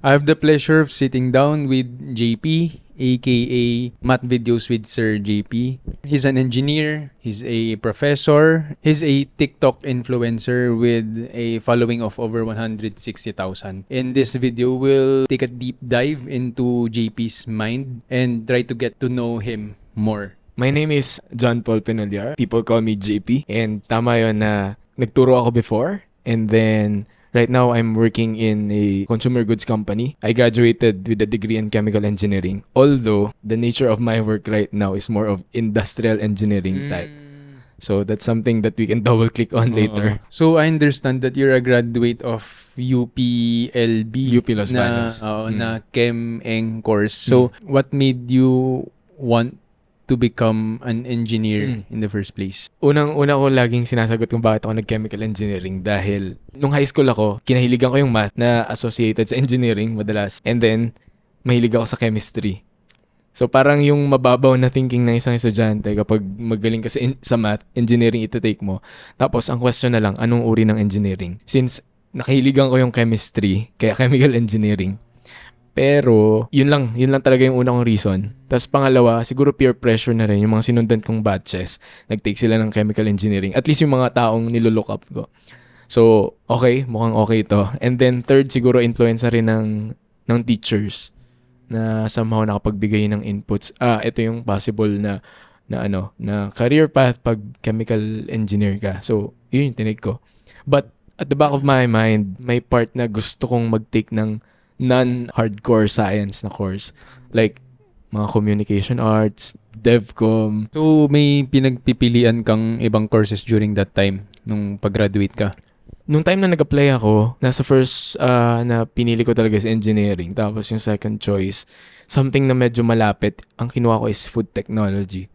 I have the pleasure of sitting down with JP, aka Math Videos with Sir JP. He's an engineer, he's a professor, he's a TikTok influencer with a following of over 160,000. In this video, we'll take a deep dive into JP's mind and try to get to know him more. My name is John Paul Penolyar. People call me JP. And tama yun na nagturo ako before. And then right now, I'm working in a consumer goods company. I graduated with a degree in chemical engineering. Although, the nature of my work right now is more of industrial engineering type. So, that's something that we can double-click on later. So, I understand that you're a graduate of UPLB. UP Los Baños. Na Chem Eng course. So, what made you want to become an engineer in the first place? Unang-una ko laging sinasagot kung bakit ako nag-chemical engineering dahil nung high school ako, kinahiligan ko yung math na associated sa engineering madalas. And then, mahilig ako sa chemistry. So, parang yung mababaw na thinking ng isang estudyante kapag magaling ka sa math, engineering ito-take mo. Tapos, ang question na lang, anong uri ng engineering? Since nakahiligan ko yung chemistry, kaya chemical engineering. Pero, yun lang talaga yung unang reason. Tapos pangalawa, siguro peer pressure na rin. Yung mga sinundan kong batches, nag-take sila ng chemical engineering. At least yung mga taong nilolook up ko. So, okay, mukhang okay ito. And then third, siguro influence rin ng teachers na somehow nakapagbigay ng inputs. Ito yung possible na career path pag chemical engineer ka. So, yun yung tinig ko. But at the back of my mind, may part na gusto kong mag-take ng non-hardcore science na course. Like, mga communication arts, DevCom. So, may pinagpipilian kang ibang courses during that time, nung pag-graduate ka? Nung time na nag-apply ako, nasa first na pinili ko talaga is engineering. Tapos yung second choice, something na medyo malapit, ang kinuha ko is food technology.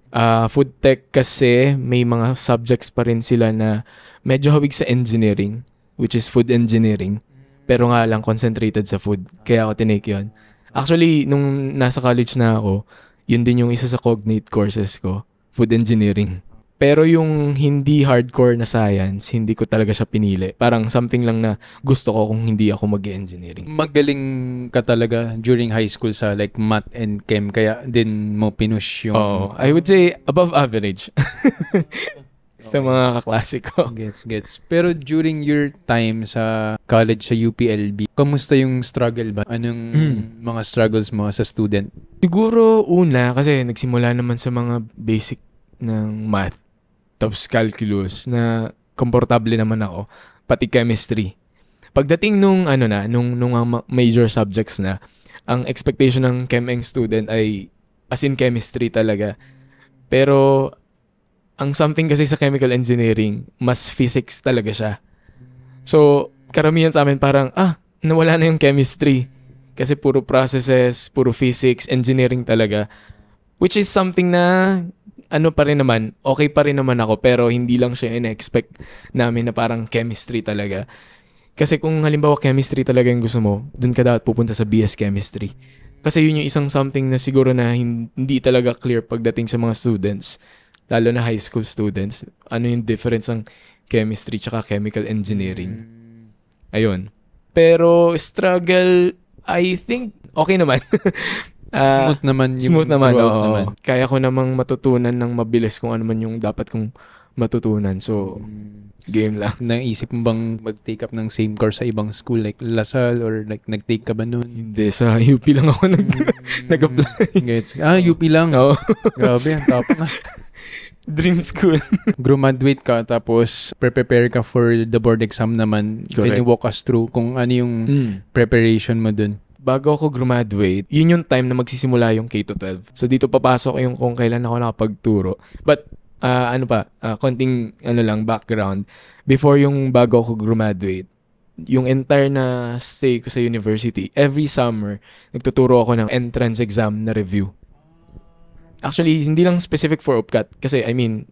Food tech kasi may mga subjects pa rin sila na medyo hawig sa engineering, which is food engineering. Pero nga lang concentrated sa food. Kaya ako tinake yun. Actually, nung nasa college na ako, yun din yung isa sa cognate courses ko, food engineering. Pero yung hindi hardcore na science, hindi ko talaga siya pinili. Parang something lang na gusto ko kung hindi ako mag-engineering. Magaling ka talaga during high school sa like math and chem, kaya din mo pinush yung... I would say above average. Sa mga kaklase ko. Gets. Pero during your time sa college sa UPLB, kamusta yung struggle ba? Anong mga struggles mo sa student? Siguro una, kasi nagsimula naman sa mga basic ng math, tapos calculus, na komportable naman ako, pati chemistry. Pagdating nung major subjects na, ang expectation ng Chem-Eng student ay as in chemistry talaga. Pero ang something kasi sa chemical engineering, mas physics talaga siya. So, karamihan sa amin parang, nawala na yung chemistry. Kasi puro processes, puro physics, engineering talaga. Which is something na, pa rin naman, okay pa rin naman ako, pero hindi lang siya in-expect namin na parang chemistry talaga. Kasi kung halimbawa chemistry talaga yung gusto mo, dun ka dapat pupunta sa BS Chemistry. Kasi yun yung isang something na siguro na hindi talaga clear pagdating sa mga students. Lalo na high school students, ano yung difference ng chemistry tsaka chemical engineering. Ayun. Pero struggle, I think, okay naman. Smooth naman. Smooth naman, oo. Kaya ko namang matutunan ng mabilis kung ano man yung dapat kong matutunan. So, game lang. Naisip mo bang mag-take up ng same course sa ibang school like LaSalle or like nag-take ka ba nun? Hindi, sa UP lang ako nag-apply. Gets. UP lang. Oo. Grabe, ang top na. Dream school. Graduate ka tapos prepare ka for the board exam naman. Correct. Can you walk us through kung ano yung preparation mo dun? Bago ako graduate, yun yung time na magsisimula yung K-12. So dito papasok yung kung kailan ako nakapagturo. But konting background. Before yung bago ako graduate, yung entire na stay ko sa university, every summer, nagtuturo ako ng entrance exam na review. Actually, hindi lang specific for UPCAT kasi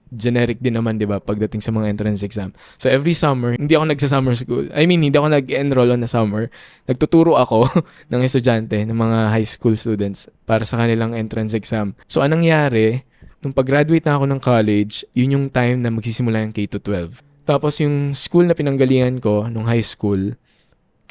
generic din naman, 'di ba, pagdating sa mga entrance exam. So every summer, hindi ako nagsa-summer school. Hindi ako nag-enroll on na summer. Nagtuturo ako ng estudyante, ng mga high school students para sa kanilang entrance exam. So anong nangyari, nung pag-graduate na ako ng college, yun yung time na magsisimula yung K-12. Tapos yung school na pinanggalingan ko nung high school,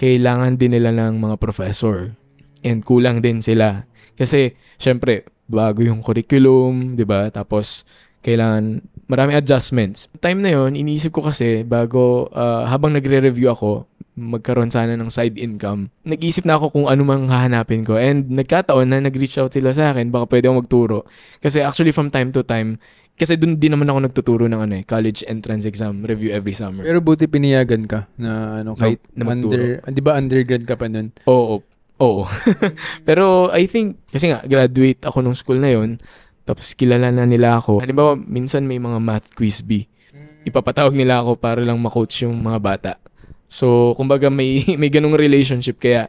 kailangan din nila ng mga professor. And kulang din sila. Kasi, syempre, bago yung curriculum, di ba? Tapos, kailangan maraming adjustments. Time na yon, iniisip ko kasi bago, habang nagre-review ako, magkaroon sana ng side income. Nag-iisip na ako kung ano mang hahanapin ko. And nagkataon na nag-reach out sila sa akin, baka pwede ako magturo. Kasi actually from time to time, kasi dun din naman ako nagtuturo ng college entrance exam review every summer. Pero buti piniyagan ka na kahit na magturo. di ba undergrad ka pa nun? Oo. Pero I think, kasi nga, graduate ako nung school na yon. Tapos kilala na nila ako. Halimbawa, minsan may mga math quiz bee. Ipapatawag nila ako para lang ma-coach yung mga bata. So, kumbaga may ganung relationship kaya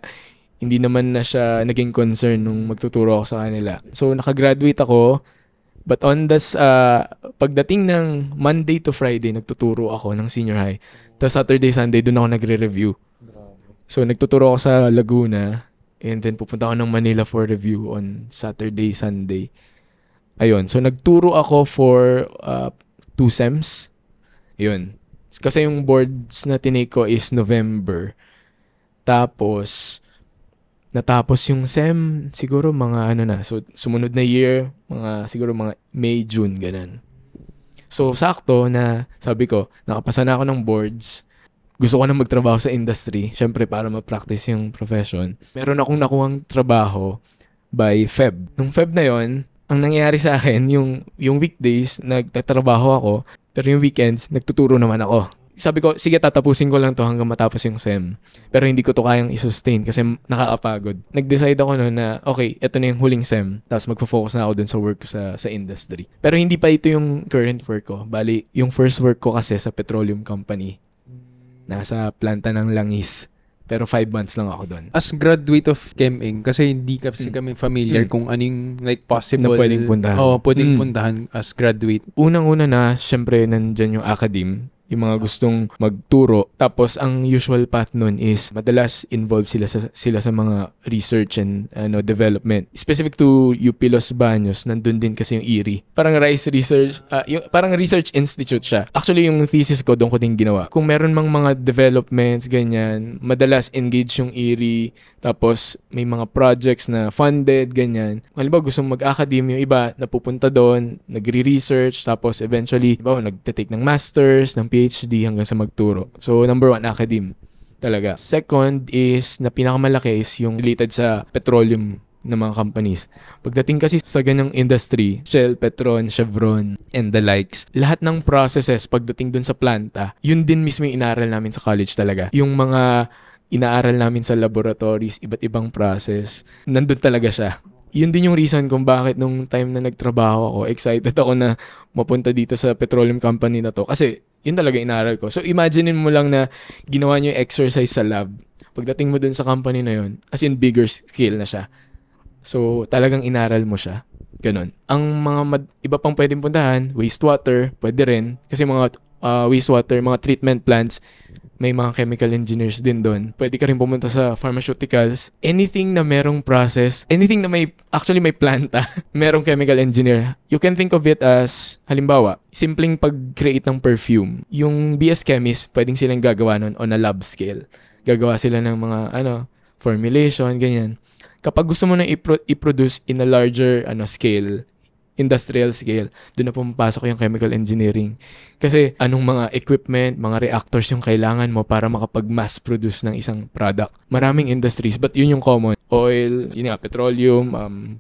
hindi naman na siya naging concern nung magtuturo ako sa kanila. So, nakagraduate ako. But on this, pagdating ng Monday to Friday, nagtuturo ako ng senior high. Tapos Saturday, Sunday, doon ako nagre-review. So, nagtuturo ako sa Laguna. And then, pupunta ako ng Manila for review on Saturday, Sunday. Ayun. So, nagturo ako for 2 sems. Ayun. Kasi yung boards na tinake ko is November. Tapos, natapos yung SEM, siguro mga So, sumunod na year, siguro mga May, June, ganun. So, sakto na, sabi ko, nakapasa na ako ng boards. Gusto ko na magtrabaho sa industry. Syempre, para ma-practice yung profession. Meron akong nakuhang trabaho by Feb. Nung Feb na yon, ang nangyayari sa akin, yung weekdays, nagtatrabaho ako, pero yung weekends, nagtuturo naman ako. Sabi ko, sige, tatapusin ko lang to hanggang matapos yung SEM. Pero hindi ko to kayang i-sustain kasi nakakapagod. Nag-decide ako noon na, okay, ito na yung huling SEM. Tapos magpo-focus na ako dun sa work ko sa industry. Pero hindi pa ito yung current work ko. Bali, yung first work ko kasi sa petroleum company. Nasa planta ng langis. Pero 5 months lang ako doon. As graduate of ChemEng, kasi hindi kasi kami familiar kung anong possible na pwedeng puntahan. Pwedeng puntahan as graduate. Unang-una na, syempre, nandyan yung academe. Yung mga gustong magturo. Tapos, ang usual path nun is madalas involved sila sa mga research and development. Specific to UP Los Baños, nandun din kasi yung IRI. Parang parang research institute siya. Actually, yung thesis ko, doon ko din ginawa. Kung meron mang mga developments, ganyan, madalas engage yung IRI. Tapos, may mga projects na funded, ganyan. Halimbawa, gustong mag-academe, yung iba, napupunta doon, nagre-research, tapos eventually, nagte-take ng masters, ng PhD hanggang sa magturo. So, number 1, academe. Talaga. Second is, na pinakamalaki is yung related sa petroleum ng mga companies. Pagdating kasi sa ganyang industry, Shell, Petron, Chevron, and the likes, lahat ng processes pagdating dun sa planta, yun din mismo yung inaaral namin sa college talaga. Yung mga inaaral namin sa laboratories, iba't ibang process, nandun talaga siya. Yun din yung reason kung bakit nung time na nagtrabaho ako, excited ako na mapunta dito sa petroleum company na to. Kasi yun talaga inaaral ko. So imagine mo lang na ginawa nyo yung exercise sa lab. Pagdating mo dun sa company na yun, as in bigger scale na siya. So talagang inaral mo siya. Ganon. Ang mga iba pang pwedeng puntahan, wastewater, pwede rin. Kasi mga wastewater, mga treatment plants, may mga chemical engineers din doon. Pwede ka rin pumunta sa pharmaceuticals. Anything na merong process, anything na may planta, merong chemical engineer. You can think of it as, halimbawa, simpleng pag-create ng perfume. Yung BS chemist, pwedeng silang gagawa nun on a lab scale. Gagawa sila ng mga, formulation, ganyan. Kapag gusto mo na i-produce in a larger, scale, industrial scale, doon na pumapasok yung chemical engineering. Kasi anong mga equipment, mga reactors yung kailangan mo para makapag-mass produce ng isang product. Maraming industries, but yun yung common. Oil, petroleum,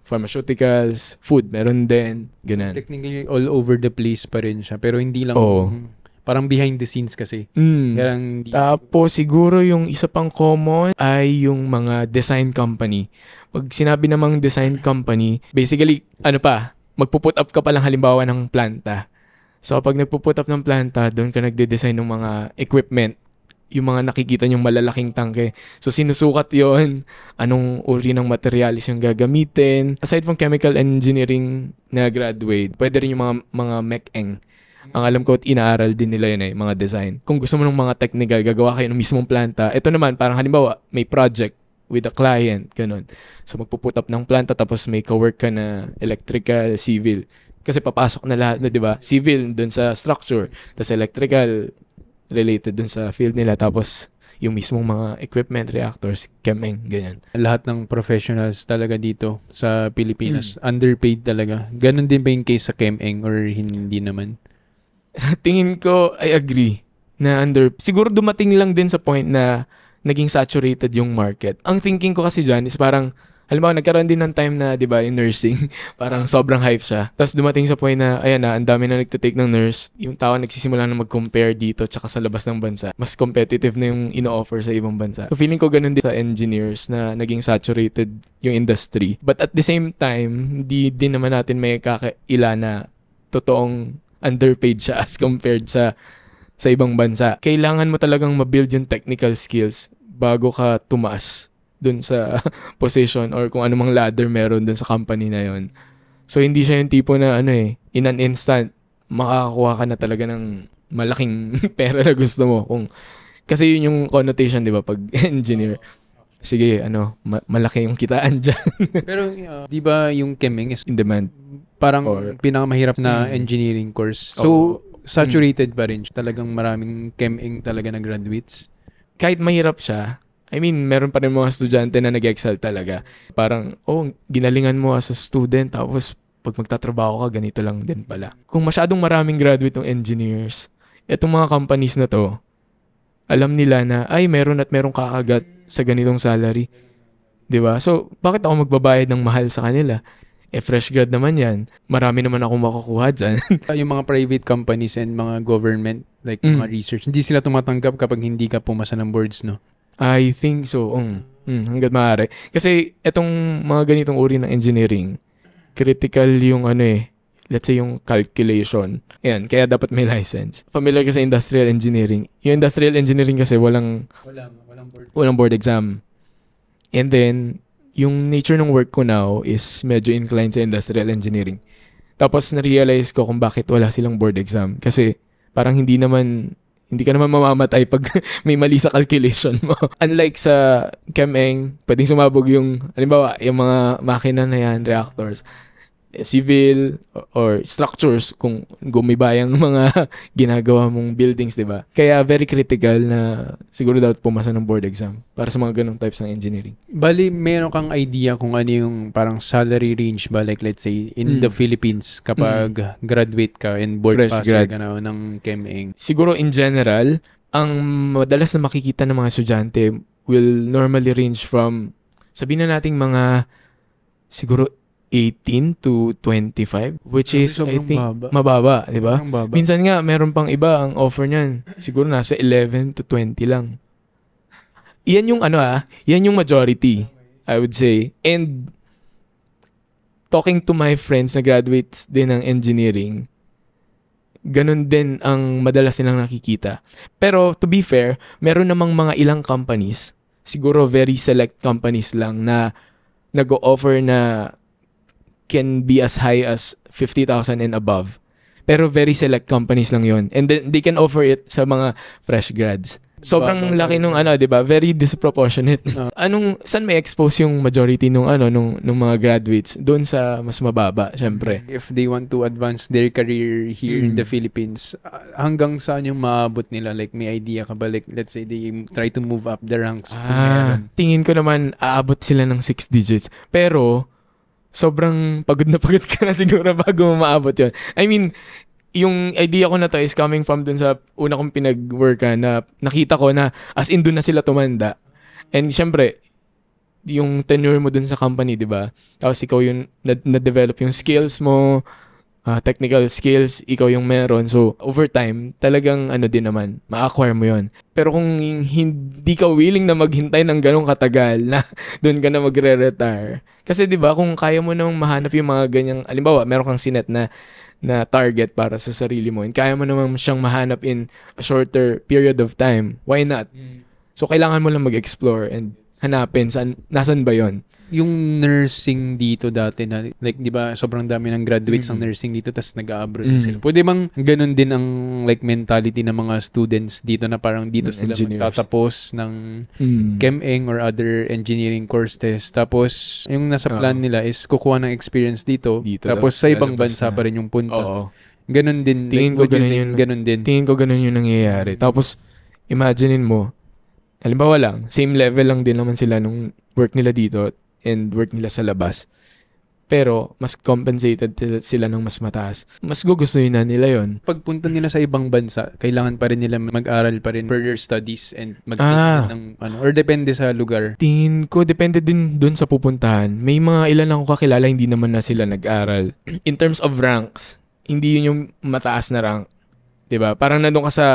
pharmaceuticals, food, meron din, ganun. Technically, all over the place pa rin siya. Pero hindi lang, parang behind the scenes kasi. Tapos siguro yung isa pang common ay yung mga design company. Pag sinabi namang design company, basically, magpo-put up ka pa lang halimbawa ng planta. So, pag nagpo-put up ng planta, doon ka nagde-design ng mga equipment. Yung mga nakikita nyong malalaking tangke. So, sinusukat yon, anong uri ng materialis yung gagamitin. Aside from chemical engineering na graduate, pwede rin yung mga mech-eng. Ang alam ko, inaaral din nila yun mga design. Kung gusto mo ng mga technical, gagawa kayo ng mismong planta. Ito naman, parang halimbawa, may project with a client, ganun. So, magpo-put up ng planta tapos may ka-work ka na electrical, civil. Kasi papasok na lahat na, di ba? Civil dun sa structure, tapos electrical related dun sa field nila. Tapos, yung mismong mga equipment, reactors, chemeng, ganyan. Lahat ng professionals talaga dito sa Pilipinas, underpaid talaga. Ganon din ba yung case sa ChemEng or hindi naman? Tingin ko, I agree na siguro dumating lang din sa point na naging saturated yung market. Ang thinking ko kasi dyan is parang, halimbawa, nagkaroon din ng time na, di ba, yung nursing, parang sobrang hype siya. Tapos dumating sa point na, ayan na, ang dami na nagtitake ng nurse. Yung tao nagsisimula na mag-compare dito tsaka sa labas ng bansa. Mas competitive na yung ino-offer sa ibang bansa. So feeling ko ganun din sa engineers na naging saturated yung industry. But at the same time, hindi din naman natin may kakaila na totoong underpaid siya as compared sa ibang bansa. Kailangan mo talagang ma-build yung technical skills bago ka tumaas dun sa position or kung anumang ladder meron dun sa company na yon. So, hindi siya yung tipo na in an instant, makakakuha ka na talaga ng malaking pera na gusto mo. Kasi yun yung connotation, di ba, pag engineer. Sige, malaki yung kitaan dyan. Pero, di ba yung ChemEng is in demand? Parang pinakamahirap na engineering course. So, saturated pa rin. Talagang maraming ChemEng talaga na graduates. Kahit mahirap siya, I mean, meron pa rin mga estudyante na nag-excel talaga. Parang, ginalingan mo as a student, tapos pag magtatrabaho ka, ganito lang din pala. Kung masyadong maraming graduate ng engineers, etong mga companies na to, alam nila na, meron kakagat sa ganitong salary. Diba? So, bakit ako magbabayad ng mahal sa kanila? Fresh grad naman yan. Marami naman ako makukuha dyan. Yung mga private companies and mga government, like mga research, hindi sila tumatanggap kapag hindi ka pumasa ng boards, no? I think so. Hanggat maaari. Kasi itong mga ganitong uri ng engineering, critical yung let's say yung calculation. Ayan, kaya dapat may license. Familiar ka sa industrial engineering. Yung industrial engineering kasi walang board exam. And then, yung nature ng work ko now is medyo inclined sa industrial engineering. Tapos na-realize ko kung bakit wala silang board exam. Kasi parang hindi ka naman mamamatay pag may mali sa calculation mo. Unlike sa ChemEng, pwedeng sumabog halimbawa, yung mga makina na yan, reactors, civil or structures kung gumibayang mga ginagawa mong buildings, di ba? Kaya very critical na siguro dapat pumasa ng board exam para sa mga ganong types ng engineering. Bali, meron kang idea kung ano yung parang salary range ba? Like let's say in the Philippines kapag graduate ka and board passer ka na ng ChemEng. Siguro in general, ang madalas na makikita ng mga estudyante will normally range from, sabihin na nating mga siguro 18 to 25, which is, I think, mababa, di ba? Minsan nga, meron pang iba, ang offer niyan, siguro nasa 11 to 20 lang. Yan yung yan yung majority, I would say. And, talking to my friends na graduates din ng engineering, ganun din ang madalas nilang nakikita. Pero, to be fair, meron namang mga ilang companies, siguro very select companies lang na nag-o-offer na can be as high as 50,000 and above. Pero very select companies lang yon. And then they can offer it sa mga fresh grads. Sobrang laki nung di ba? Very disproportionate. Saan may expose yung majority nung mga graduates? Doon sa mas mababa, syempre. If they want to advance their career here in the Philippines, hanggang saan yung maabot nila? Like, may idea ka ba? Like, let's say they try to move up the ranks. Tingin ko naman, aabot sila ng 6 digits. Pero, sobrang pagod ka na siguro bago mo maabot yun. I mean, yung idea ko na to is coming from dun sa una kong pinag-workan na nakita ko na as in dun na sila tumanda. And syempre, yung tenure mo dun sa company, di ba? Tapos ikaw yung na-develop yung skills mo, technical skills, ikaw yung meron. So, over time, talagang din naman, ma-acquire mo yon. Pero kung hindi ka willing na maghintay ng ganong katagal na doon ka na magre-retire. Kasi 'di ba, kung kaya mo nang mahanap yung mga ganyang, halimbawa, meron kang sinet na target para sa sarili mo, and kaya mo naman siyang mahanap in a shorter period of time, why not? So, kailangan mo lang mag-explore and hanapin nasan ba yon. Yung nursing dito dati na, like, di ba, sobrang dami ng graduates ng nursing dito tas nag-abroad sila. Pwede bang ganun din ang like mentality ng mga students dito na parang dito sila magtatapos ng ChemEng or other engineering courses, tapos yung nasa plan nila is kukuha ng experience dito tapos sa ibang bansa pa rin yung punta. Ganun din. Tingin ko ganun yung nangyayari. Tapos, imaginein mo, halimbawa lang, same level lang din naman sila nung work nila dito and work nila sa labas. Pero, mas compensated sila ng mas mataas. Mas gugustuhin na nila yon. Pagpunta nila sa ibang bansa, kailangan pa rin nila mag-aral pa rin further studies and ng or depende sa lugar. Tingin ko, depende din dun sa pupuntahan. May mga ilan ako kakilala, hindi naman na sila nag-aral. In terms of ranks, hindi yun yung mataas na rank. 'Di ba? Parang nandun ka sa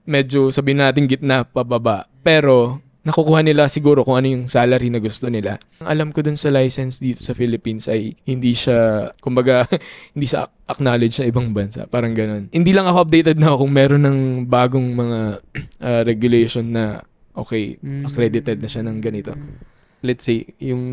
medyo, sabihin natin, gitna, pababa. Pero, nakukuha nila siguro kung ano yung salary na gusto nila. Ang alam ko dun sa license dito sa Philippines ay hindi siya, kumbaga, hindi siya acknowledged sa ibang bansa. Parang ganun. Hindi lang ako updated na kung meron ng bagong mga regulation na okay, accredited na siya ng ganito. Let's say, yung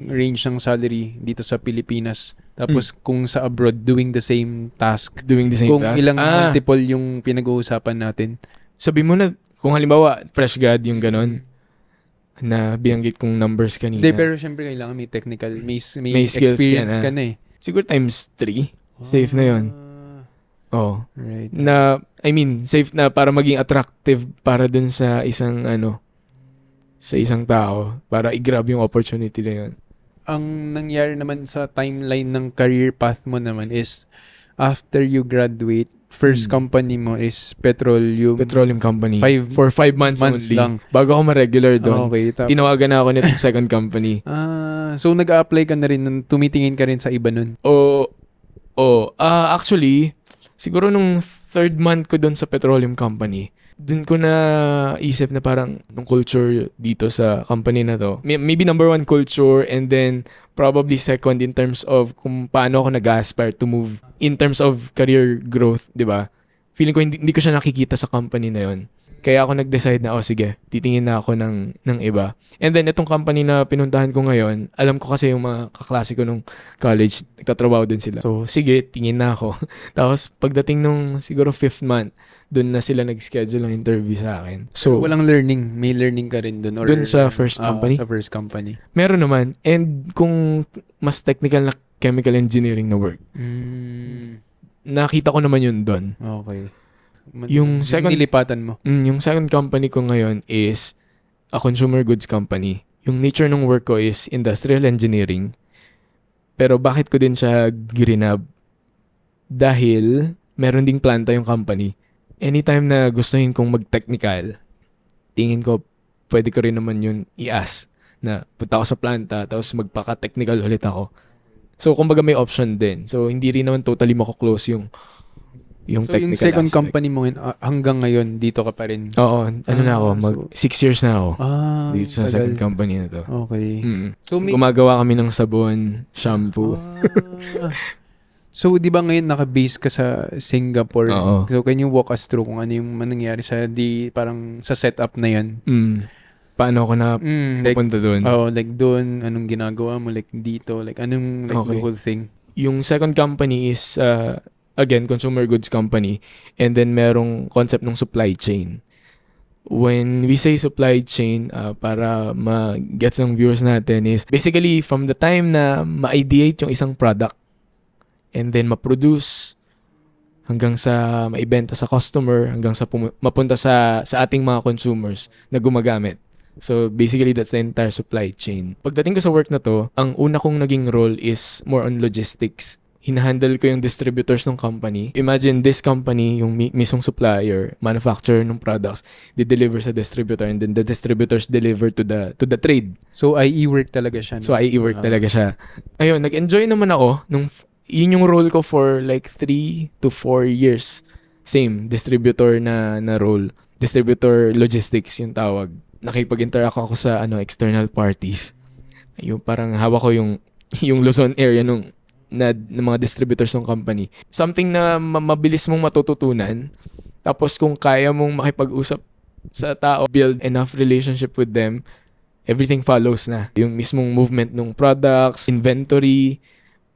range ng salary dito sa Pilipinas, tapos kung sa abroad, doing the same task. Kung ilang multiple yung pinag-uusapan natin. Sabi mo na, kung halimbawa, fresh grad yung ganun, na binanggit kong numbers kanina. Hindi, pero syempre kailangan may technical, may experience ka na eh. Siguro times 3. Safe na yun. Oh. Right. Na, I mean, safe na para maging attractive para dun sa isang, sa isang tao, para i-grab yung opportunity na yun. Ang nangyari naman sa timeline ng career path mo naman is, after you graduate, first company mo is petroleum company. For 5 months only. Lang. Bago ako ma-regular doon. Okay. Tinawagan na ako nitong second company. So nag-a-apply ka na rin, tumitingin ka rin sa iba nun? Actually, siguro nung 3rd month ko doon sa petroleum company, doon ko na isip na parang nung culture dito sa company na to. Maybe number 1 culture, and then probably second in terms of kung paano ako nag-aspire to move in terms of career growth, di ba? Feeling ko hindi ko siya nakikita sa company na yon. Kaya ako nag-decide na, sige, titingin na ako ng iba. And then, itong company na pinuntahan ko ngayon, alam ko kasi yung mga kaklase ko nung college, nagtatrabaho din sila. So, sige, tingin na ako. Tapos, pagdating nung siguro 5th month, doon na sila nag-schedule ng interview sa akin. So, walang learning. May learning ka rin doon? Doon sa first company? Sa first company. Meron naman. And kung mas technical na chemical engineering na work, nakita ko naman yun doon. Okay. Yung second nilipatan mo? Yung second company ko ngayon is a consumer goods company. Yung nature ng work ko is industrial engineering. Pero bakit ko din siya girinab? Dahil meron ding planta yung company. Anytime na gustuhin kong mag-technical, tingin ko pwede ko rin naman yun i-ask na punta ako sa planta tapos magpaka-technical ulit ako. So, kumbaga may option din. So, hindi rin naman totally mako-close yung technical yung second aspect. company mo hanggang ngayon, dito ka pa rin? Oo. Na ako? 6 years na ako. Dito sa tagal. second company na to. Okay. So, gumagawa kami ng sabon, shampoo. So, di ba ngayon naka-base ka sa Singapore? Oo. So, can you walk us through kung ano yung nangyari parang sa setup na yan? Paano ako na pupunta doon? Like doon, anong ginagawa mo? Like dito? Like anong the whole thing? Yung second company is, again, consumer goods company. And then, merong concept ng supply chain. When we say supply chain, para ma-gets ng viewers natin is, basically, from the time na ma-ideate yung isang product, and then ma-produce, hanggang sa maibenta sa customer, hanggang sa mapunta sa ating mga consumers na gumagamit. So, basically, that's the entire supply chain. Pagdating ko sa work na to, ang una kong naging role is more on logistics. Hinahandle ko yung distributors ng company. Imagine this company, yung mismong supplier, manufacturer ng products, they deliver sa distributor, and then the distributors deliver to the trade. So, IE work talaga siya. No? So, IE work talaga siya. Ayun, nag-enjoy naman ako yun yung role ko for like 3 to 4 years. Same, distributor na role. Distributor logistics yung tawag. Nakipag-interact ako sa external parties. Yung parang hawak ko yung Luzon area ng mga distributors ng company. Something na mabilis mong matututunan. Tapos kung kaya mong makipag-usap sa tao, build enough relationship with them, everything follows na. Yung mismong movement ng products, inventory,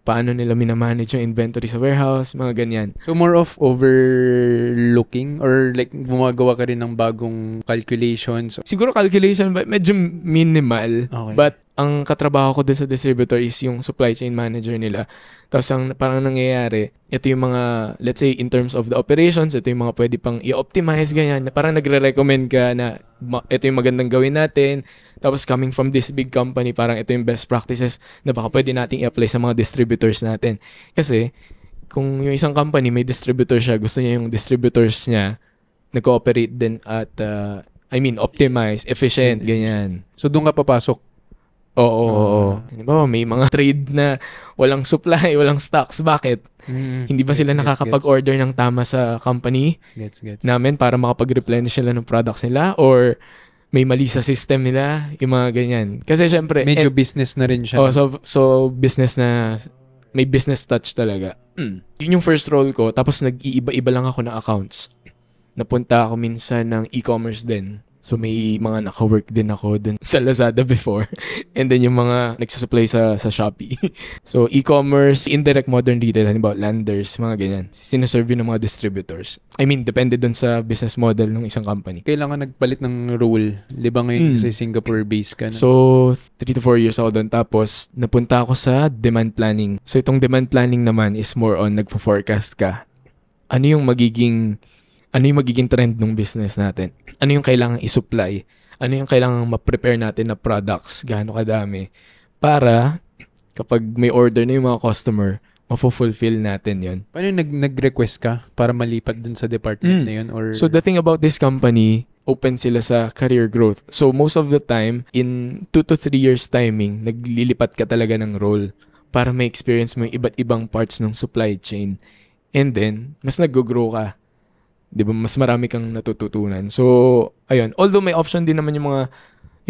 paano nila minamanage yung inventory sa warehouse, mga ganyan. So, more of overlooking or like gumagawa ka rin ng bagong calculations? Siguro calculation, but medyo minimal. Okay. But ang katrabaho ko dun sa distributor is yung supply chain manager nila. Tapos ang parang nangyayari, ito yung mga, let's say, in terms of the operations, ito yung mga pwede pang i-optimize, ganyan. Parang nagre-recommend ka na ito yung magandang gawin natin. Tapos coming from this big company, parang ito yung best practices na baka pwede nating i-apply sa mga distributors natin. Kasi, kung yung isang company may distributor siya, gusto niya yung distributors niya nag-cooperate din at, optimize, efficient, ganyan. So, doon ka papasok. Oo. Halimbawa, may mga trade na walang supply, walang stocks. Bakit? Hindi ba sila nakakapag-order ng tama sa company Gets. namin para makapag-replenish sila ng products nila? Or may mali sa system nila? Yung mga ganyan. Kasi syempre... Medyo business na rin siya. So business na... May business touch talaga. Yun yung first role ko. Tapos nag-iiba-iba lang ako ng accounts. Napunta ako minsan ng e-commerce din. So may mga naka-work din ako dun sa Lazada before. And then yung mga nagsusupply sa Shopee. So e-commerce, indirect modern retail, halimbawa Landers, mga ganyan. Sineserve ng mga distributors. Depende dun sa business model ng isang company. Kailangan nagpalit ng role. Di ba ngayon kasi Singapore-based ka na? So 3 to 4 years ako dun. Tapos napunta ako sa demand planning. So itong demand planning naman is more on nagpo-forecast ka. Ano yung magiging trend ng business natin? Ano yung kailangang i-supply? Ano yung kailangang ma-prepare natin na products? Gaano kadami? Para kapag may order na yung mga customer, mafulfill natin yon. Paano yung nag-request ka para malipat dun sa department na yun? Or... So the thing about this company, open sila sa career growth. So most of the time, in 2 to 3 years timing, naglilipat ka talaga ng role para may experience mo yung iba't ibang parts ng supply chain. And then, mas nag-grow ka. Di ba, mas marami kang natututunan. So, ayun. Although may option din naman yung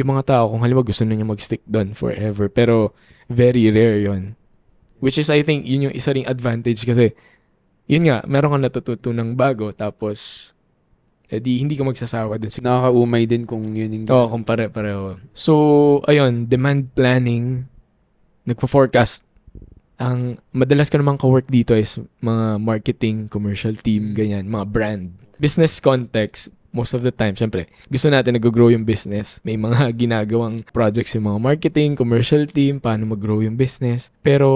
mga tao kung halimbawa gusto na niya mag-stick doon forever. Pero, very rare yon. Which is, I think, yun yung isa ring advantage kasi, yun nga, meron kang natututunang bago tapos, hindi ka magsasawa dun. Nakakaumay din kung yun yung... Oo, kung pare-pareho. So, ayun, demand planning, nagpo-forecast. Ang madalas ko namang ka-work dito is mga marketing, commercial team, ganyan, mga brand. Business context, most of the time, syempre, gusto natin nag-grow yung business. May mga ginagawang projects yung mga marketing, commercial team, paano mag-grow yung business. Pero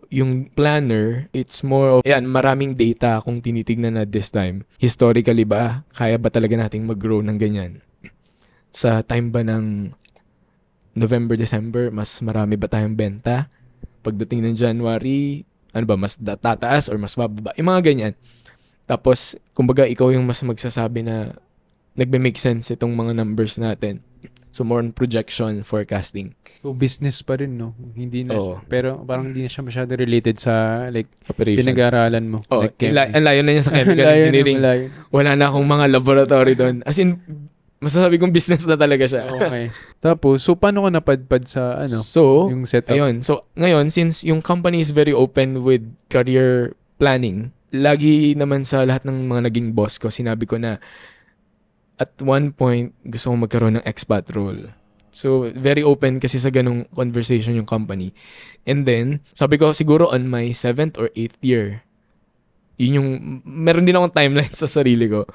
yung planner, it's more of, maraming data kung tinitignan na this time. Historically ba, kaya ba talaga nating mag-grow ng ganyan? Sa time ba ng November, December, mas marami ba tayong benta? Pagdating ng January, mas tataas or mas bababa? Yung mga ganyan. Tapos, kumbaga, ikaw yung mas magsasabi na nagbe-make sense itong mga numbers natin. So, more on projection, forecasting. So, business pa rin, no? Hindi na. Oo. Pero parang hindi na siya masyado related sa, operations. Pinag-aaralan mo. Oh, like ang layo na niya sa chemical engineering. Wala na akong mga laboratory doon. As in, masasabi kong business na talaga siya. Okay. Tapos, so paano ka napadpad sa yung setup? Ayun. So, ngayon, since yung company is very open with career planning, lagi naman sa lahat ng mga naging boss ko, sinabi ko na at one point, gusto kong magkaroon ng expat role. So, very open kasi sa ganung conversation yung company. And then, sabi ko, siguro on my 7th or 8th year, yun yung, meron din akong timeline sa sarili ko.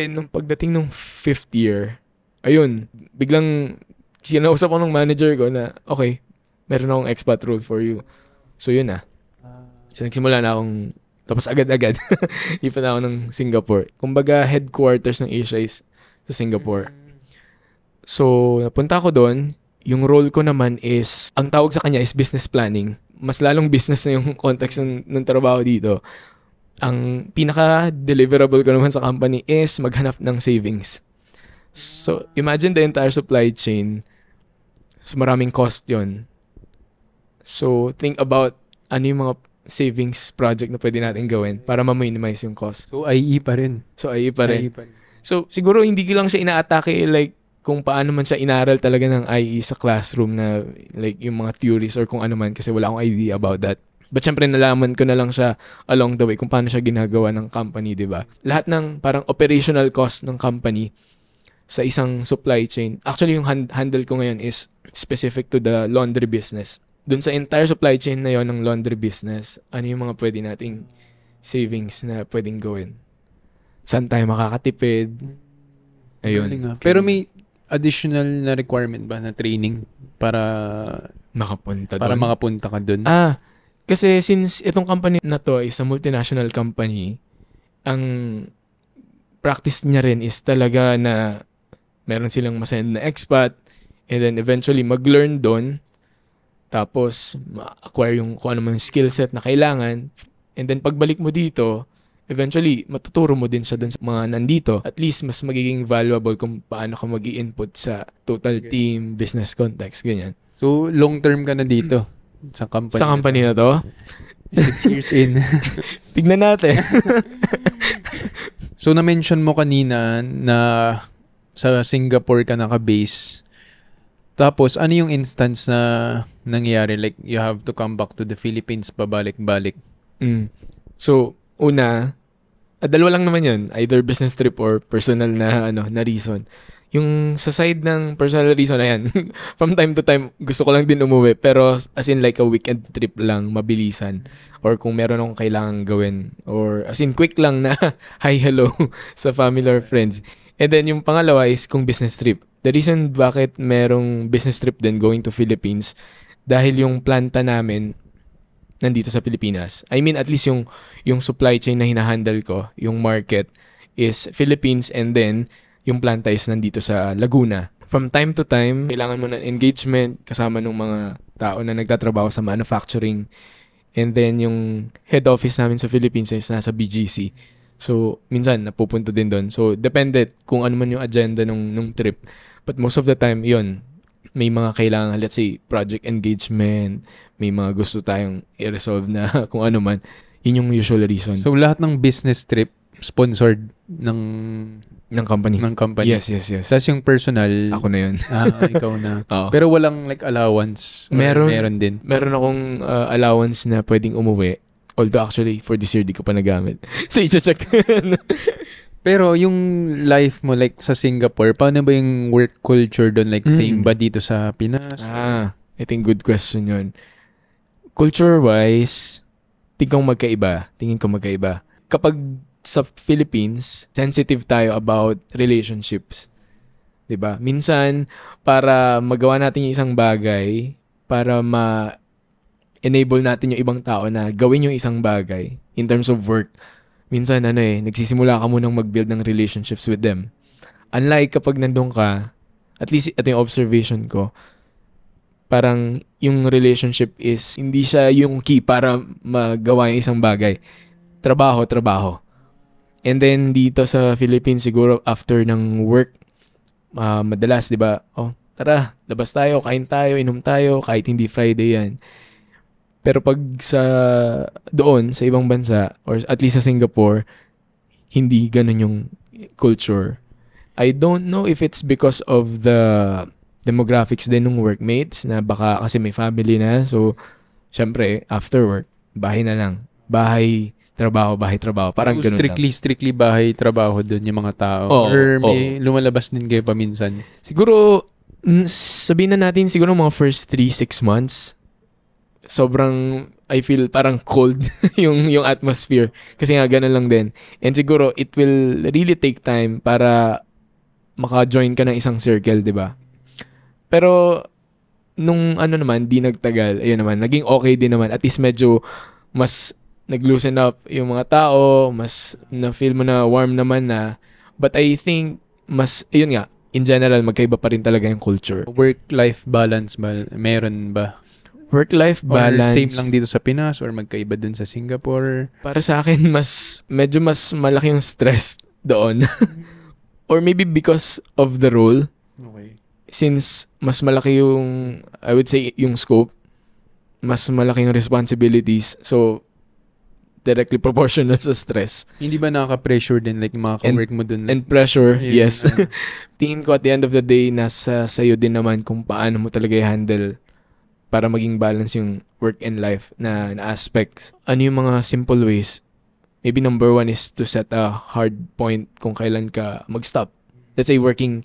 Nung pagdating nung 5th year, ayun, biglang sinausap ko ng manager ko na, okay, meron akong expat role for you. So, yun na. So, nagsimula na akong, tapos agad-agad, lipat na ako ng Singapore. Kumbaga, headquarters ng Asia is sa Singapore. So, napunta ako doon. Yung role ko naman is, ang tawag sa kanya is business planning. Mas lalong business na yung context ng trabaho dito. Ang pinaka-deliverable ko naman sa company is maghanap ng savings. So, imagine the entire supply chain. So, maraming cost yon. So, think about ano yung mga savings project na pwede natin gawin para ma-minimize yung cost. So, IE pa rin. So, siguro hindi ko lang siya inaatake like kung paano man siya inaral talaga ng IE sa classroom na like yung mga theories or kung ano man kasi wala akong idea about that. But syempre nalaman ko na lang siya along the way kung paano siya ginagawa ng company, di ba? Lahat ng parang operational cost ng company sa isang supply chain. Actually, yung handle ko ngayon is specific to the laundry business. Doon sa entire supply chain na yon ng laundry business, ano yung mga pwede nating savings na pwedeng gawin? Saan tayo makakatipid? Ayun. Pero may additional na requirement ba na training para Makapunta para doon. makapunta ka doon? Kasi since itong company na to is a multinational company, ang practice niya rin is talaga na meron silang masend na expat and then eventually mag-learn doon, tapos ma-acquire yung kung ano mang skill set na kailangan, and then pagbalik mo dito, eventually matuturo mo din siya doon sa mga nandito. At least mas magiging valuable kung paano ka mag-i-input sa total team, business context, ganyan. So, long term ka na dito sa company. Sa company na to, 6 years in. tignan natin. So, na-mention mo kanina na sa Singapore ka naka-base. Tapos, ano yung instance na nangyari? Like, you have to come back to the Philippines pabalik-balik. So, una, dalawa lang naman yun. Either business trip or personal na reason. Yung sa side ng personal reason na yan, from time to time, gusto ko lang din umuwi. Pero as in like a weekend trip lang, mabilisan. Or kung meron akong kailangan gawin. Or as in quick lang na hi, hello sa family or friends. And then yung pangalawa is kung business trip. The reason bakit merong business trip din going to Philippines, dahil yung planta namin nandito sa Pilipinas. I mean, at least yung supply chain na hinahandle ko, yung market, is Philippines, and then yung planta is nandito sa Laguna. From time to time, kailangan mo ng engagement kasama ng mga tao na nagtatrabaho sa manufacturing. And then yung head office namin sa Philippines is nasa BGC. So, minsan napupunta din doon. So, depende kung ano man yung agenda nung trip. But most of the time, yun, may mga kailangan, let's say, project engagement, may mga gusto tayong i-resolve na kung ano man. Yun yung usual reason. So, lahat ng business trip sponsored ng company. Yes. Tapos yung personal, Ako na yun. ikaw na. Oo. Pero walang like allowance. Meron din. Meron akong allowance na pwedeng umuwi. Although actually, for this year, di ko pa nagamit. So, i-check. Pero yung life mo like sa Singapore, paano ba yung work culture doon? Like same ba dito sa Pinas? I think good question yun. Culture-wise, tingin ko magkaiba. Kapag sa Philippines, sensitive tayo about relationships. 'Di ba? Minsan, para magawa natin yung isang bagay, para enable natin yung ibang tao na gawin yung isang bagay in terms of work, minsan nagsisimula ka munang mag-build ng relationships with them. Unlike kapag nandun ka, at least ito yung observation ko, parang yung relationship is hindi siya yung key para magawa yung isang bagay. Trabaho. And then dito sa Philippines, siguro after ng work, madalas, di ba, tara, labas tayo, kain tayo, inom tayo, kahit hindi Friday yan. Pero pag doon, sa ibang bansa, or at least sa Singapore, hindi ganun yung culture. I don't know if it's because of the demographics din ng workmates, na baka kasi may family na, so, syempre, after work, bahay na lang. Bahay, trabaho. Parang so, ganun lang. Strictly bahay, trabaho doon yung mga tao. Or may lumalabas din kayo paminsan? Siguro, sabihin na natin, siguro mga first 3-6 months, sobrang, I feel parang cold yung atmosphere. Kasi nga, ganun lang din. And siguro, it will really take time para maka-join ka ng isang circle, di ba? Pero, nung di nagtagal, ayun naman, naging okay din naman. At least medyo mas nag-loosen up yung mga tao, mas na-feel mo na warm naman na. But I think, ayun nga, in general, magkaiba pa rin talaga yung culture. Work-life balance ba? Meron ba? Work-life balance. Or same lang dito sa Pinas or magkaiba dun sa Singapore? Para sa akin, medyo mas malaki yung stress doon. Or maybe because of the role. Okay. Since mas malaki yung, I would say, yung scope, mas malaki yung responsibilities. So, directly proportional sa stress. Hindi ba nakaka-pressure din like yung mga ka-work mo dun? And pressure, Ayun, yes. Tingin ko at the end of the day, nasa sa'yo din naman kung paano mo talaga i-handle para maging balance yung work and life na aspects. Ano yung mga simple ways? Maybe number 1 is to set a hard point kung kailan ka mag-stop. Let's say working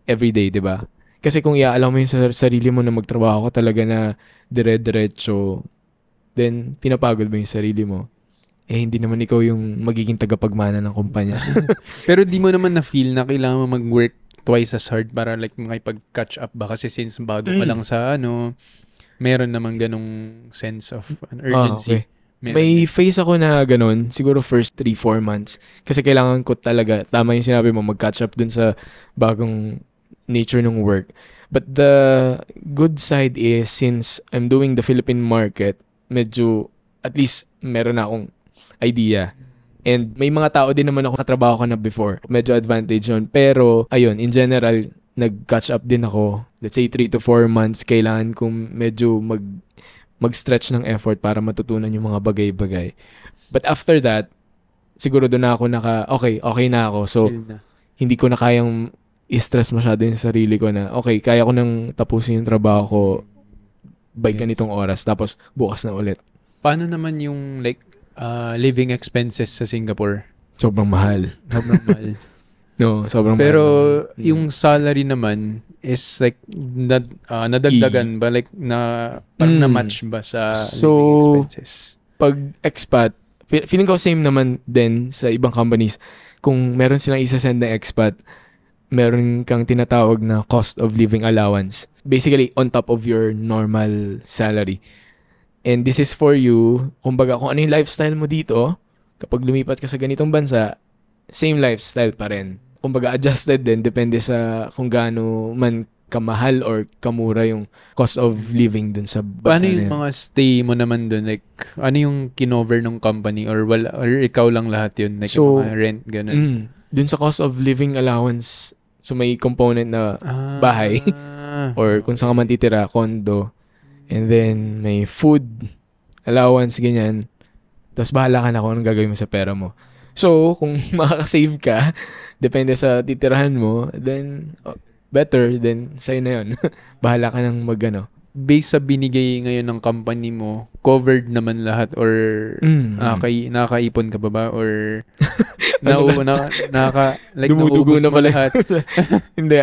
every day, di ba? Kasi kung iaalam mo yung sarili mo na magtrabaho ka talaga na dire-diretso, then pinapagod mo yung sarili mo. Hindi naman ikaw yung magiging tagapagmana ng kumpanya. Pero di mo naman na-feel na kailangan mo mag-work twice as hard para like makipag-catch up ba? Kasi since bago ka lang sa meron naman ganong sense of an urgency. Okay. May phase ako na ganun, siguro first 3-4 months. Kasi kailangan ko talaga, tama yung sinabi mo, mag-catch up dun sa bagong nature ng work. But the good side is, since I'm doing the Philippine market, medyo, at least, meron na akong idea. And may mga tao din naman ako katrabaho ka na before. Medyo advantage yun. Pero, ayun, in general, nag-catch up din ako. Let's say 3 to 4 months, kailangan kong medyo mag-stretch ng effort para matutunan yung mga bagay-bagay. But after that, siguro doon na ako okay na ako. So, hindi ko na kayang i-stress masyado yung sarili ko na, okay, kaya ko nang tapusin yung trabaho ko by ganitong oras, tapos bukas na ulit. Paano naman yung like living expenses sa Singapore? Sobrang mahal. Sobrang mahal. No, sobrang Pero mahal. yung salary naman is like nadagdagan ba, like parang na-match ba sa living expenses? Pag expat, feeling ko same naman din sa ibang companies. Kung meron silang isa-send na expat, meron kang tinatawag na cost of living allowance. Basically, on top of your normal salary. And this is for you, kumbaga kung ano yung lifestyle mo dito, kapag lumipat ka sa ganitong bansa, same lifestyle pa rin. Kumbaga adjusted din, depende sa kung gaano man kamahal or kamura yung cost of living dun sa bansa. Paano yung mga stay mo naman dun? Like, ano yung kinover ng company or ikaw lang lahat yun? Like, So, yung mga rent, ganun. Dun sa cost of living allowance, so may component na bahay or kung saan ka man titira, condo. And then, may food allowance, ganyan. Tapos, bahala ka na kung anong gagawin mo sa pera mo. So, kung makakasave ka, depende sa titirahan mo, then, better, then, sa'yo na yun. Bahala ka nang Based sa binigay ngayon ng company mo, covered naman lahat or nakakaipon ka ba? Or dumudugo na pala lahat? Hindi,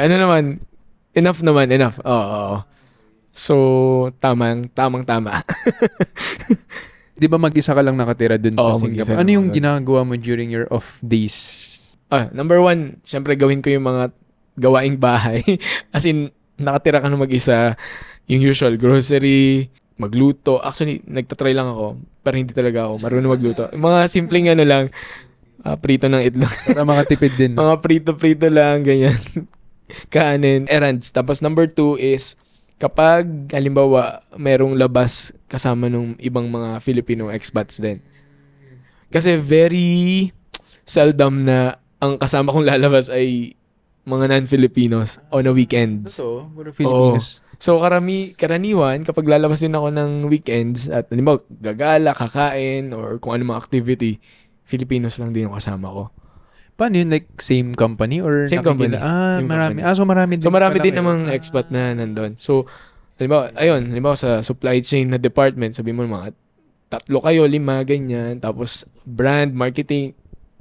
enough naman. Oo. So, tamang-tama. Di ba mag-isa ka lang nakatira dun sa Singapore? Ano yung ginagawa mo during your off days? Number 1, syempre gawin ko yung mga gawaing bahay. As in, nakatira ka na mag-isa, yung usual, grocery, magluto. Actually, nagtatry lang ako, pero hindi talaga ako marunong magluto. Mga simpleng lang, prito ng itlog. Para makatipid din. Mga prito-prito lang, ganyan. Kanin, errands. Tapos number 2 is, kapag, halimbawa, merong labas kasama nung ibang mga Filipino expats din. Kasi very seldom na ang kasama kong lalabas ay mga non-Filipinos on a weekend. So, puro Filipinos. So, karaniwan, kapag lalabas din ako ng weekends at halimbawa, gagala, kakain, or kung ano mga activity, Filipinos lang din yung kasama ko. Paano yun? Like, same company? Or same company. Same marami. Company. So, marami din. So, marami din namang expat na nandun. So, halimbawa sa supply chain na department, sabi mo mga 3 kayo, 5, ganyan. Tapos, brand, marketing,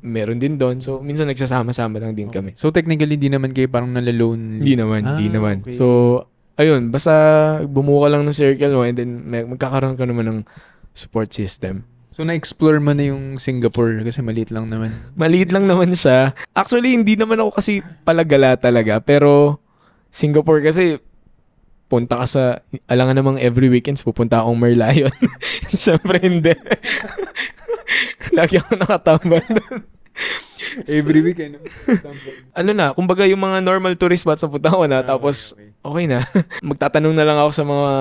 meron din doon. So, minsan nagsasama-sama lang din kami. So, technically, di naman kayo parang nalone? Hindi naman. Okay. So, ayun, basta bumuo ka lang ng circle mo and then magkakaroon ka naman ng support system. So, na-explore mo na yung Singapore kasi maliit lang naman. Maliit lang naman siya. Actually, hindi naman ako kasi palagala talaga. Pero, Singapore kasi, punta ka sa, alangan namang every weekends, pupunta akong Merlion. Siyempre, hindi. Lagi ako nakatambal doon. Every weekend. Kumbaga yung mga normal tourist spots na punta ko na, tapos okay na. Magtatanong na lang ako sa mga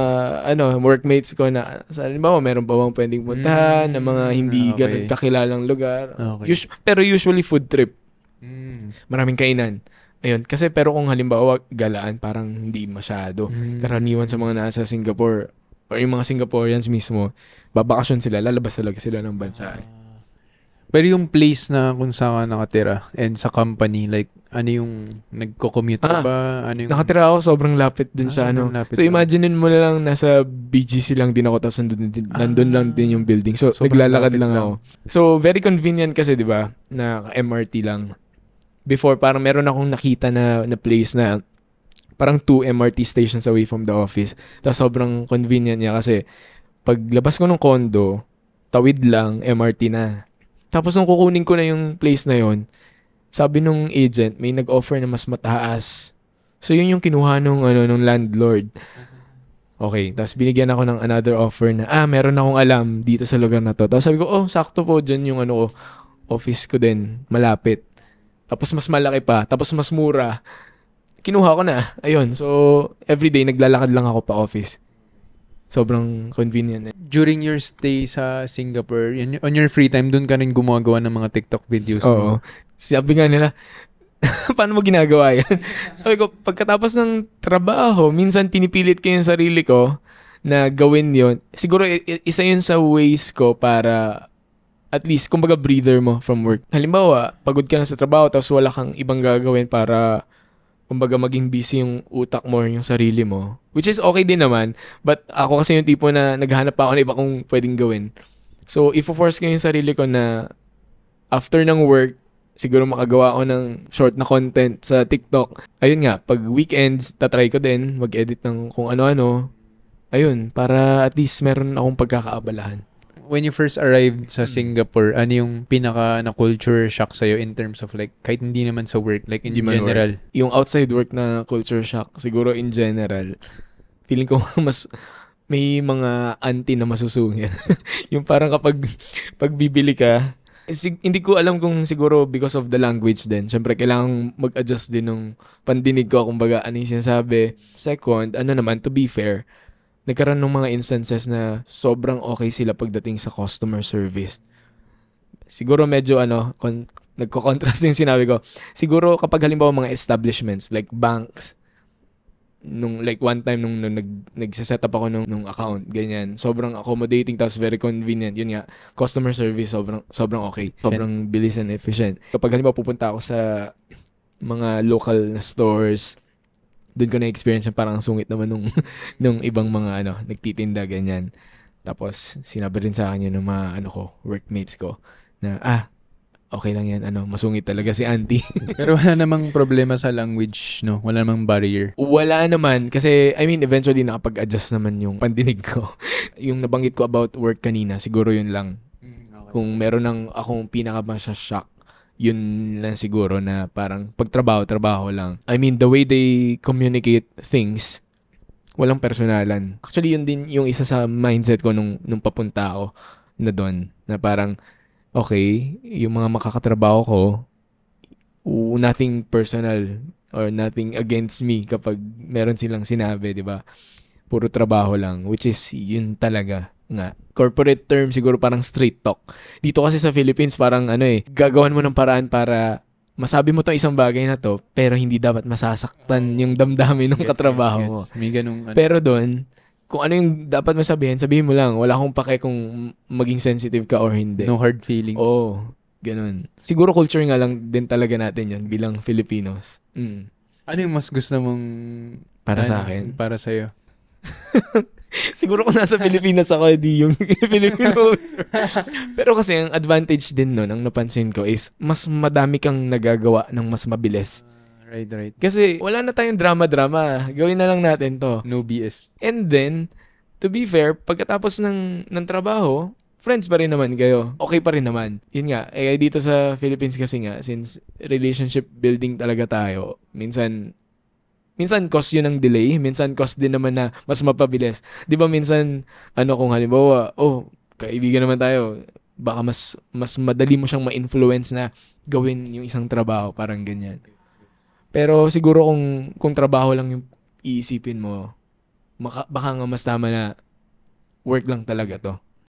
workmates ko na, halimbawa, meron pa bang pwedeng puntahan na mga hindi ganun kakilalang lugar. Okay. Pero usually food trip. Maraming kainan. Ayun, kasi pero kung halimbawa galaan, parang hindi masyado. Karaniwan sa mga nasa Singapore or yung mga Singaporeans mismo, babakasyon sila, lalabas talaga sila ng bansa. Pero yung place na kung saan ka nakatira and sa company, like, ano yung nagko-commute ka ba? Ano yung... Nakatira ako sobrang lapit din sa lapit So, imaginein mo na lang nasa BGC lang din ako tapos nandun lang din yung building. So, naglalakad lang ako. So, very convenient kasi, di ba, na MRT lang. Before, parang meron akong nakita na place na parang 2 MRT stations away from the office. Tapos sobrang convenient niya kasi paglabas ko ng condo, tawid lang, MRT na. Tapos nung kukunin ko na yung place na yon, sabi nung agent, may nag-offer na mas mataas. So, yun yung kinuha nung landlord. Okay, tapos binigyan ako ng another offer na, meron akong alam dito sa lugar na to. Tapos sabi ko, sakto po dyan yung office ko din, malapit. Tapos mas malaki pa, tapos mas mura. Kinuha ko na. Ayun, so everyday naglalakad lang ako pa office. Sobrang convenient. During your stay sa Singapore, on your free time, dun ka rin gumagawa ng mga TikTok videos mo. Oo. Sabi nga nila, paano mo ginagawa yan? Sabi ko, pagkatapos ng trabaho, minsan pinipilit ko yung sarili ko na gawin yon. Siguro, isa yun sa ways ko para at least, kumbaga, breather mo from work. Halimbawa, pagod ka na sa trabaho, tapos wala kang ibang gagawin para, kumbaga, maging busy yung utak mo, yung sarili mo. Which is okay din naman, but ako kasi yung tipo na naghahanap pa ako ng iba kong pwedeng gawin. So, ifo-force ko yung sarili ko na after ng work, siguro makagawa ako ng short na content sa TikTok. Ayun nga, pag weekends, tatry ko din mag-edit ng kung ano-ano. Ayun, para at least meron akong pagkakaabalahan. When you first arrived sa Singapore, ano yung pinaka na culture shock sa'yo in terms of like, kahit hindi naman sa work, like in general? Yung outside work na culture shock, siguro in general, feeling ko mas may mga auntie na masusungin. Yung parang kapag bibili ka, hindi ko alam kung siguro because of the language din. Siyempre, kailangan mag-adjust din ng pandinig ko kung baga ano yung sinasabi. Second, ano naman, to be fair, nagkaroon ng mga instances na sobrang okay sila pagdating sa customer service. Siguro medyo nagko-contrast yung sinabi ko. Siguro kapag halimbawa mga establishments like banks, nung like one time nung nagse-set up ako nung account, ganyan. Sobrang accommodating tapos very convenient. Yun nga, customer service sobrang okay. Sobrang bilis and efficient. Kapag halimbawa pupunta ako sa mga local na stores, doon ko na-experience yung parang sungit naman nung ibang mga nagtitinda, ganyan. Tapos sinabi rin sa akin yun ng mga workmates ko na okay lang yan, masungit talaga si auntie. Pero wala namang problema sa language, no? Wala namang barrier. Wala naman, kasi, eventually nakapag-adjust naman yung pandinig ko. Yung nabanggit ko about work kanina, siguro yun lang. Okay. Kung meron ng akong pinaka-shock, yun lang siguro na parang pagtrabaho lang. The way they communicate things, walang personalan. Actually, yun din yung isa sa mindset ko nung papunta ako na doon, na parang, okay, yung mga makakatrabaho ko, nothing personal or nothing against me kapag meron silang sinabi, di ba? Puro trabaho lang, which is yun talaga nga. Corporate term siguro parang straight talk. Dito kasi sa Philippines parang gagawan mo ng paraan para masabi mo tong isang bagay na to, pero hindi dapat masasaktan yung damdamin ng katrabaho mo. May ganung Pero doon, kung ano yung dapat mo sabihin mo lang. Wala akong pake kung maging sensitive ka or hindi. No hard feelings. Oo, ganun. Siguro culture nga lang din talaga natin yan bilang Filipinos. Ano yung mas gusto mong para sa akin? Para sa'yo? Siguro kung nasa Pilipinas ako, di yung Filipino culture. Pero kasi ang advantage din nun, ang napansin ko is mas madami kang nagagawa ng mas mabilis. Right. Kasi wala na tayong drama-drama. Gawin na lang natin to. No BS. And then, to be fair, pagkatapos ng trabaho, friends pa rin naman kayo. Okay pa rin naman. Yun nga, dito sa Philippines kasi nga, since relationship building talaga tayo, minsan cost yun ng delay, minsan cost din naman na mas mapabilis. Di ba minsan, kung halimbawa, kaibigan naman tayo, baka mas madali mo siyang ma-influence na gawin yung isang trabaho, parang ganyan. Pero siguro kung trabaho lang yung iisipin mo, baka nga mas tama na work lang talaga to.